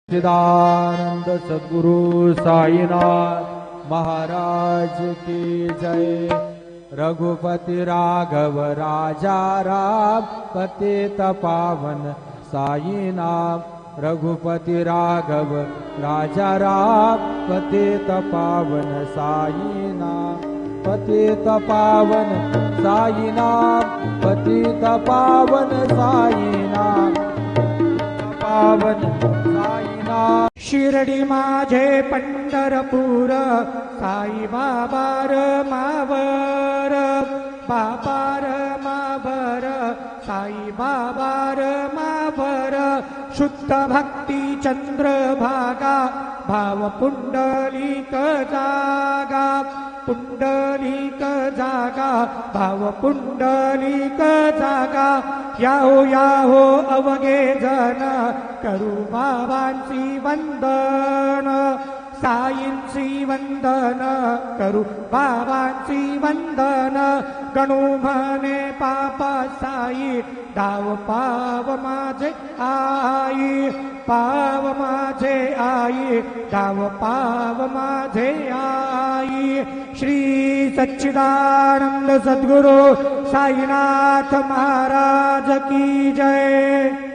सच्चिदानंद सद्गुरु साईनाथ महाराज की जय। रघुपति राघव राजा राम पतित पावन साईनाथ। रघुपति राघव राजा राम पतित पावन साईनाथ। पतित पावन साईनाथ पतित पावन साईनाथ पावन साईनाथ। शिर्डी माझे पंढरपूर साई बाबा मावर बाबा मावर साई बाबा मावर। शुद्ध भक्ती चंद्रभागा भाव पुंडलिक जागा पुंडलिक जागा भाव पुंडलिक जागा। याहो अवघे जन करू बाबांची वंदन साईंची वंदन करू बाबांची वंदन। गणू म्हणे पाप साई धाव पाव माझे आई पाव माझे आई धाव पाव माझे आई। श्री सच्चिदानंद सद्गुरु साईनाथ महाराज की जय।